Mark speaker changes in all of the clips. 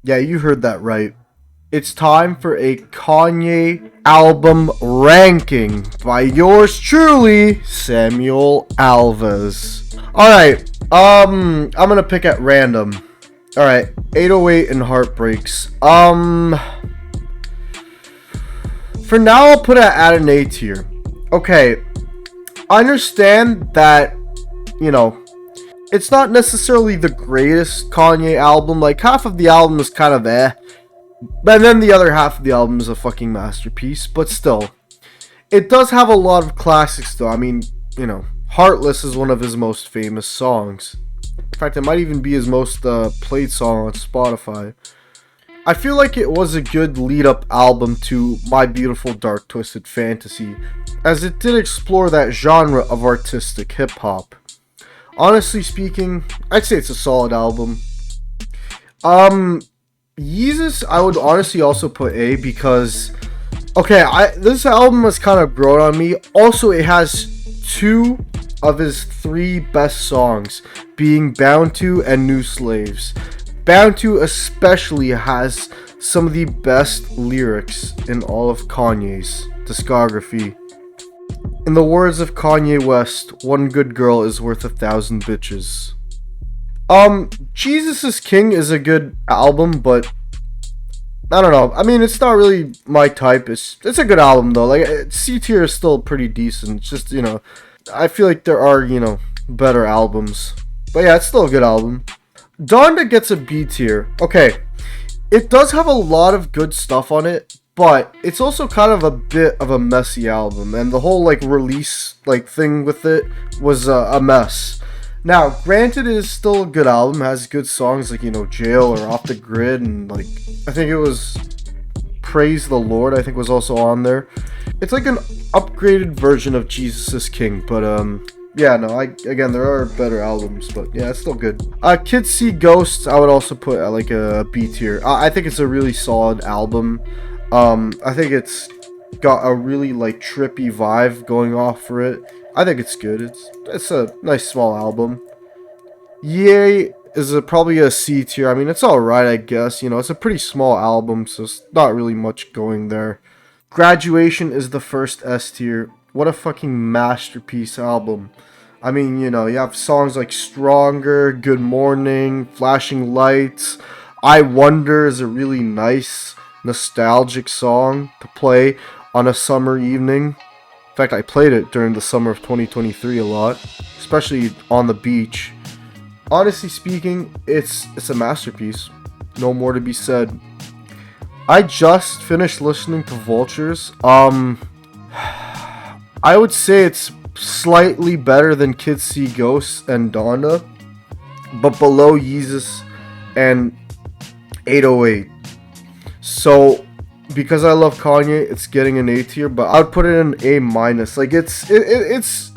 Speaker 1: Yeah, you heard that right. It's time for a Kanye album ranking by yours truly, Samuel Alves. Alright, I'm gonna pick at random. Alright, 808 and Heartbreaks. For now, I'll put it at an A tier. Okay, I understand that, you know, it's not necessarily the greatest Kanye album. Like, half of the album is kind of eh. And then the other half of the album is a fucking masterpiece. But still, it does have a lot of classics, though. I mean, Heartless is one of his most famous songs. In fact, it might even be his most played song on Spotify. I feel like it was a good lead-up album to My Beautiful Dark Twisted Fantasy, as it did explore that genre of artistic hip-hop. Honestly speaking, I'd say it's a solid album. Yeezus, I would honestly also put A because, okay, this album has kind of grown on me. Also, it has two of his three best songs, being Bound To and New Slaves. Bound To especially has some of the best lyrics in all of Kanye's discography. In the words of Kanye West, one good girl is worth 1,000 bitches. Jesus is King is a good album, but I don't know. I mean, it's not really my type. It's a good album though. Like, C tier is still pretty decent. It's just, I feel like there are, better albums. But yeah, it's still a good album. Donda gets a B tier. Okay, it does have a lot of good stuff on it, but it's also kind of a bit of a messy album, and the whole release thing with it was a mess. Now, granted, it is still a good album, has good songs like Jail or Off the Grid, and I think it was Praise the Lord, I think was also on there. It's like an upgraded version of Jesus is King, but yeah, no, again, there are better albums, but yeah, it's still good. Kids See Ghosts, I would also put at a B tier. I think it's a really solid album. I think it's got a really trippy vibe going off for it. I think it's good. It's a nice small album. Yay is probably a C tier. I mean, it's alright, I guess. It's a pretty small album, so it's not really much going there. Graduation is the first S tier. What a fucking masterpiece album. I mean, you have songs like Stronger, Good Morning, Flashing Lights. I Wonder is a really nice, nostalgic song to play on a summer evening. In fact, I played it during the summer of 2023 a lot, especially on the beach. Honestly speaking, it's a masterpiece. No more to be said. I just finished listening to Vultures. I would say it's slightly better than Kids See Ghosts and Donda, but below Yeezus and 808. So, because I love Kanye, it's getting an A tier, but I'd put it in A minus. It's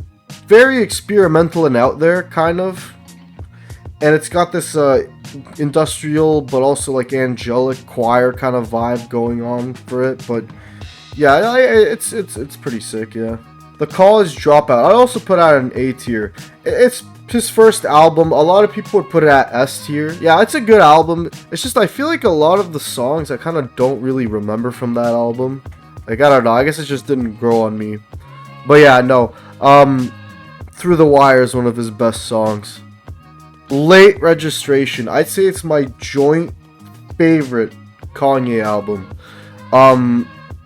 Speaker 1: very experimental and out there, kind of, and it's got this industrial but also angelic choir kind of vibe going on for it. But yeah, it's pretty sick. Yeah. The College Dropout, I also put out an A tier. It's his first album. A lot of people would put it at S tier. Yeah, it's a good album. It's just I feel like a lot of the songs I kind of don't really remember from that album. I don't know. I guess it just didn't grow on me. But yeah, no. Through the Wire is one of his best songs. Late Registration, I'd say it's my joint favorite Kanye album.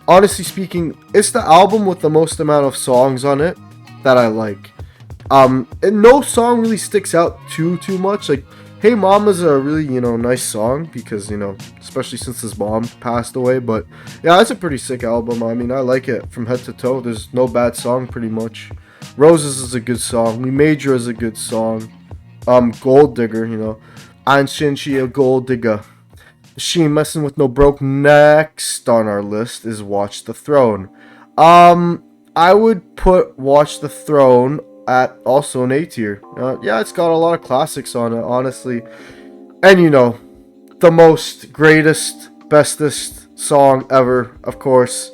Speaker 1: Honestly speaking, it's the album with the most amount of songs on it that I like. And no song really sticks out too much. Hey Mama's a really, nice song because, especially since his mom passed away. But yeah, it's a pretty sick album. I mean, I like it from head to toe. There's no bad song pretty much. Roses is a good song. We Major is a good song. Gold Digger, Ein She a Gold Digger. She ain't messing with no broke. Next on our list is Watch the Throne. I would put Watch the Throne at also an A tier. Yeah, it's got a lot of classics on it, honestly. And the most greatest, bestest song ever, of course.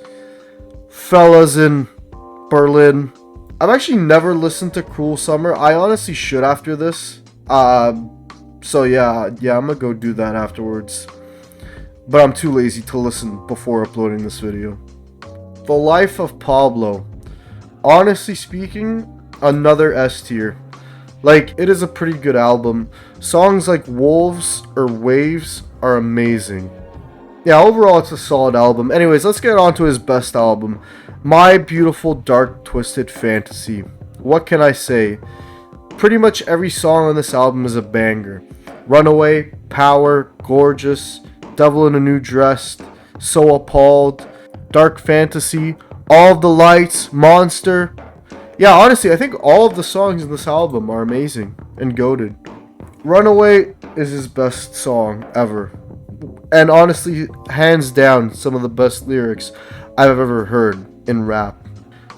Speaker 1: Fellas in Berlin. I've actually never listened to Cruel Summer. I honestly should after this. So yeah, I'm gonna go do that afterwards. but I'm too lazy to listen before uploading this video. The Life of Pablo. Honestly speaking, another S tier. Like, it is a pretty good album. Songs like Wolves or Waves are amazing. Yeah, overall it's a solid album. Anyways, let's get on to his best album. My Beautiful Dark Twisted Fantasy. What can I say? Pretty much every song on this album is a banger. Runaway, Power, Gorgeous, Devil in a New Dress, So Appalled, Dark Fantasy, All of the Lights, Monster. Yeah, honestly, I think all of the songs in this album are amazing and goated. Runaway is his best song ever. And honestly, hands down, some of the best lyrics I've ever heard in rap.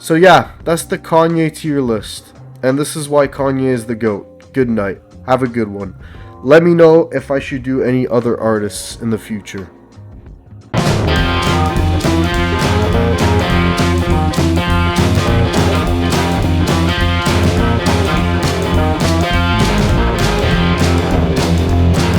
Speaker 1: So yeah, that's the Kanye tier list. And this is why Kanye is the GOAT. Good night. Have a good one. Let me know if I should do any other artists in the future.